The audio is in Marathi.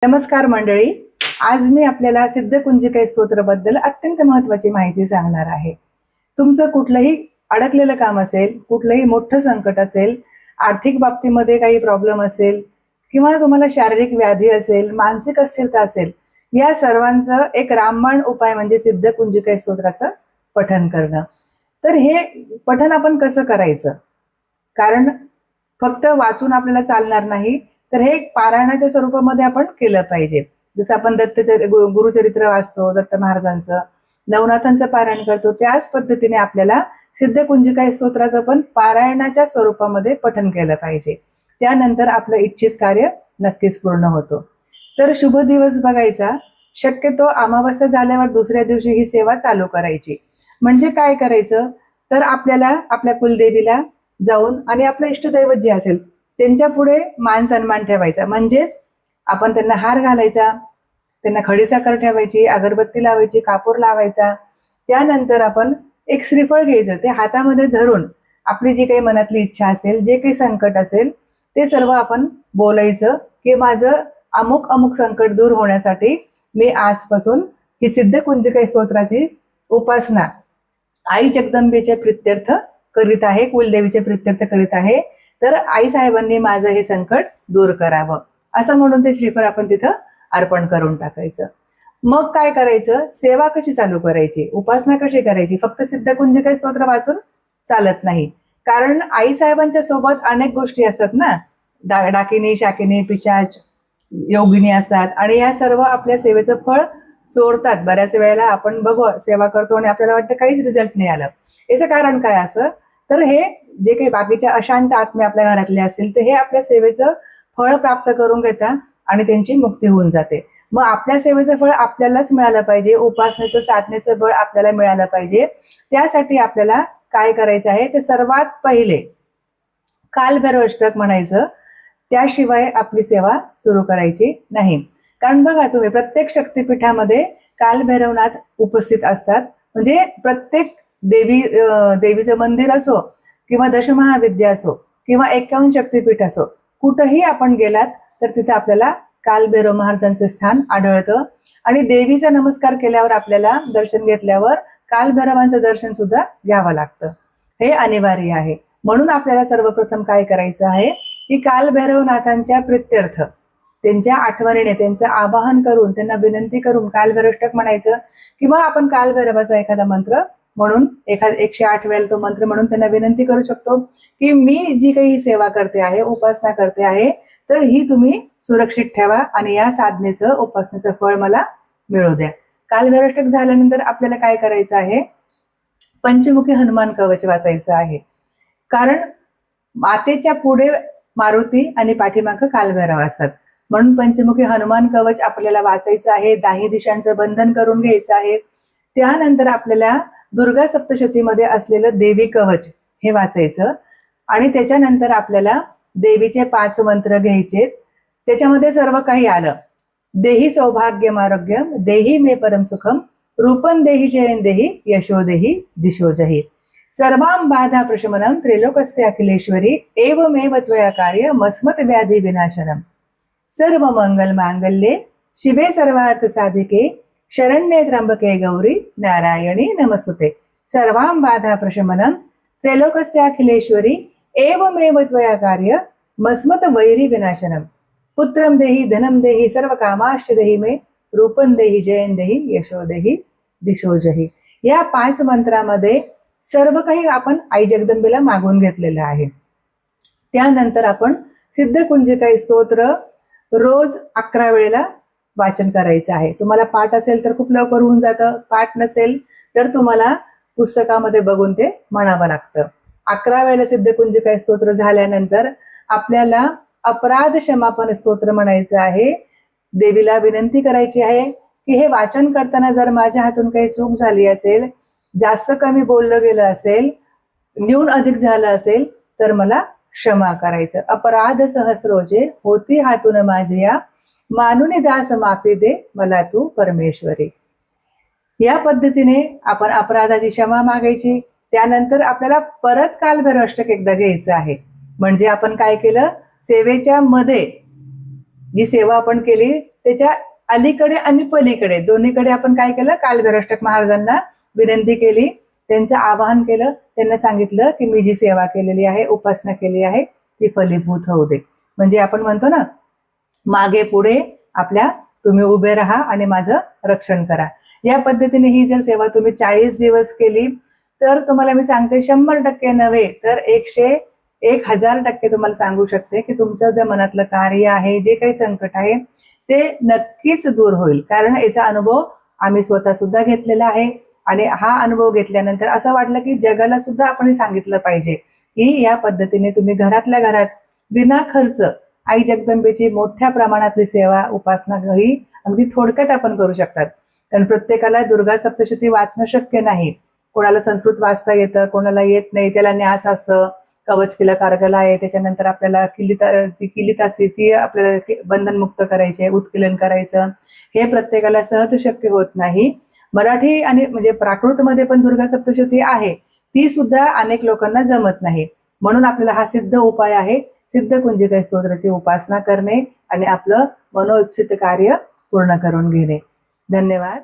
नमस्कार मंडळी. आज मी आपल्याला सिद्धकुंजिका स्तोत्राबद्दल अत्यंत महत्त्वाची माहिती सांगणार आहे. तुमचं कुठलंही अडकलेलं काम असेल, कुठलंही मोठं संकट असेल, आर्थिक बाबतीमध्ये काही प्रॉब्लेम असेल किंवा तुम्हाला शारीरिक व्याधी असेल, मानसिक अस्थिरता असेल, या सर्वांचं एक रामबाण उपाय म्हणजे सिद्धकुंजिका स्तोत्राचं पठण करणं. तर हे पठण आपण कसं करायचं? कारण फक्त वाचून आपल्याला चालणार नाही, तर हे पारायणाच्या स्वरूपामध्ये आपण केलं पाहिजे. जसं आपण गुरुचरित्र वाचतो, दत्त महाराजांचं, नवनाथांचं पारायण करतो, त्याच पद्धतीने आपल्याला सिद्धकुंजिका स्तोत्राचं पण पारायणाच्या स्वरूपामध्ये पठण केलं पाहिजे. त्यानंतर आपलं इच्छित कार्य नक्कीच पूर्ण होतो. तर शुभ दिवस बघायचा, शक्यतो अमावस्या झाल्यावर दुसऱ्या दिवशी ही सेवा चालू करायची. म्हणजे काय करायचं, तर आपल्याला आपल्या कुलदेवीला जाऊन आणि आपलं इष्टदैवत जे असेल त्यांच्या पुढे मान सन्मान ठेवायचा. म्हणजेच आपण त्यांना हार घालायचा, त्यांना खडीसाखर ठेवायची, अगरबत्ती लावायची, कापूर लावायचा. त्यानंतर आपण एक श्रीफळ घ्यायचं, ते हातामध्ये धरून आपली जी काही मनातली इच्छा असेल, जे काही संकट असेल ते सर्व आपण बोलायचं की माझं अमुक अमुक संकट दूर होण्यासाठी मी आजपासून ही सिद्धकुंजिका स्तोत्राची उपासना आई जगदंबेच्या प्रित्यर्थ करीत आहे, कुलदेवीचे प्रित्यर्थ करीत आहे. तर आई साहेबांनी माझं हे संकट दूर करावं असं म्हणून ते श्रीफळ आपण तिथं अर्पण करून टाकायचं. मग काय करायचं, सेवा कशी चालू करायची, उपासना कशी करायची? फक्त सिद्धकुंजिका स्तोत्र वाचून चालत नाही, कारण आई साहेबांच्या सोबत अनेक गोष्टी असतात ना, डाकिनी, शाकिनी, पिशाच, योगिनी असतात आणि या सर्व आपल्या सेवेचं फळ चोरतात. बऱ्याच वेळेला आपण बघू सेवा करतो आणि आपल्याला वाटतं काहीच रिझल्ट नाही आलं. याचं कारण काय असं, तर हे जे काही बाकीच्या अशांत आत्मे आपल्या घरातले असतील ते हे आपल्या सेवेचं फळ प्राप्त करून घेतात आणि त्यांची मुक्ती होऊन जाते. मग आपल्या सेवेचं फळ आपल्यालाच मिळालं पाहिजे, उपासनेचं साधनेचं फळ आपल्याला मिळालं पाहिजे. त्यासाठी आपल्याला काय करायचं आहे, ते सर्वात पहिले कालभैरव अष्टक म्हणायचं. त्याशिवाय आपली सेवा सुरू करायची नाही. कारण बघा तुम्ही, प्रत्येक शक्तिपीठामध्ये कालभैरवनाथ उपस्थित असतात. म्हणजे प्रत्येक देवीचं मंदिर असो किंवा दशमहाविद्या असो किंवा 51 शक्तिपीठ असो, कुठंही आपण गेलात तर तिथे आपल्याला कालभैरव महाराजांचं स्थान आढळतं. आणि देवीचा नमस्कार केल्यावर, आपल्याला दर्शन घेतल्यावर कालभैरवांचं दर्शन सुद्धा घ्यावं लागतं. हे अनिवार्य आहे. म्हणून आपल्याला सर्वप्रथम काय करायचं आहे की कालभैरवनाथांच्या प्रित्यर्थ त्यांच्या आठवणीने त्यांचं आवाहन करून, त्यांना विनंती करून कालभैरवाष्टक म्हणायचं किंवा आपण कालभैरवाचा एखादा मंत्र म्हणून 108 वेळेला तो मंत्र म्हणून त्यांना विनंती करू शकतो की मी जी काही सेवा करते आहे, उपासना करते आहे, तर ही तुम्ही सुरक्षित ठेवा आणि या साधनेचं, उपासनेचं फळ मला मिळू द्या. कालभैरवाष्टक झाल्यानंतर आपल्याला काय करायचं आहे, पंचमुखी हनुमान कवच वाचायचं आहे. कारण मातेच्या पुढे मारुती आणि पाठीमागं कालभैरव असतात, म्हणून पंचमुखी हनुमान कवच आपल्याला वाचायचं आहे. 10 दिशांचं बंधन करून घ्यायचं आहे. त्यानंतर आपल्याला दुर्गा सप्तशतीमध्ये असलेलं देवी कवच हे वाचायचं आणि त्याच्यानंतर आपल्याला देवीचे 5 मंत्र घ्यायचे. त्याच्यामध्ये सर्व काही आलं. देही सौभाग्यम आरोग्यम, देही मे परम सुखम, रूपं देही जयं देही, यशो देही दिशो जही, सर्वां बाधा प्रशमनम, त्रिलोकस्य अखिलेश्वरी, एवमेव त्वया कार्य मस्मत व्याधी विनाशनम, सर्व मंगल मांगल्ये शिवे सर्वार्थ साधिके, शरण्ये त्र्यंबके गौरी नारायणी नमस्तुते, सर्वां बाधा प्रशमनम, त्रैलोकस्य अखिलेश्वरी, एवमेव त्वया कार्य मस्मत वैरी विनाशनम, पुत्रम देहि धनम देहि सर्व कामाश्च देहि मे, रूपं देहि जयं देहि, यशो देहि दिशो जही. या 5 मंत्रामध्ये सर्व काही आपण आई जगदंबेला मागून घेतलेलं आहे. त्यानंतर आपण सिद्धकुंजिका स्तोत्र रोज 11 वेळेला वाचन करायचं आहे. तुम्हाला पाठ असेल तर खूप लवकर होऊन जातं, पाठ नसेल तर तुम्हाला पुस्तकामध्ये बघून ते म्हणावं लागतं. 11 वेळेला सिद्धकुंजिका स्तोत्र झाल्यानंतर आपल्याला अपराध क्षमापन स्तोत्र म्हणायचं आहे. देवीला विनंती करायची आहे की हे वाचन करताना जर माझ्या हातून काही चूक झाली असेल, जास्त कमी बोललं गेलं असेल, न्यून अधिक झालं असेल तर मला क्षमा करायचं. अपराध सहस्रोजे होती हातून माझ्या, मानुनी दास माफी दे मला तू परमेश्वरी. या पद्धतीने आपण अपराधाची क्षमा मागायची. त्यानंतर आपल्याला परत कालभैरव अष्टक एकदा घ्यायचं आहे. म्हणजे आपण काय केलं, सेवेच्या मध्ये जी सेवा आपण केली त्याच्या अलीकडे आणि पलीकडे दोन्हीकडे आपण काय केलं, कालभैरवाष्टक महाराजांना विनंती केली, त्यांचं आवाहन केलं, त्यांना सांगितलं की मी जी सेवा केलेली आहे, उपासना केली आहे ती फलीभूत होऊ दे. म्हणजे आपण म्हणतो ना, मागे पुढे आपल्या तुम्ही उभे राहा आणि माझं रक्षण करा. या पद्धतीने ही जर सेवा तुम्ही 40 दिवस केली तर तुम्हाला मी सांगते 100% नव्हे तर 1000% तुम्हाला सांगू शकते की तुमचं जे मनातलं कार्य आहे, जे काही संकट आहे ते नक्कीच दूर होईल. कारण याचा अनुभव आम्ही स्वतः सुद्धा घेतलेला आहे आणि हा अनुभव घेतल्यानंतर असं वाटलं की जगाला सुद्धा आपण सांगितलं पाहिजे की या पद्धतीने तुम्ही घरातल्या घरात विना खर्च आई जगदंबेची मोठ्या प्रमाणातली सेवा उपासना ही अगदी थोडक्यात आपण करू शकतात. कारण प्रत्येकाला दुर्गा सप्तशती वाचणं शक्य नाही. कोणाला संस्कृत वाचता येतं, कोणाला येत नाही, त्याला न्यास असतं, कवच किला कारगला आहे, त्याच्यानंतर आपल्याला किलित असते ती आपल्याला बंधनमुक्त करायची आहे, उत्कीलन करायचं, हे प्रत्येकाला सहज शक्य होत नाही. मराठी आणि म्हणजे प्राकृतमध्ये पण दुर्गा सप्तशती आहे, ती सुद्धा अनेक लोकांना जमत नाही. म्हणून आपल्याला हा सिद्ध उपाय आहे, सिद्ध कुंजिका स्तोत्राची उपासना करणे आणि आपलं मनोइच्छित कार्य पूर्ण करून घेणे. धन्यवाद.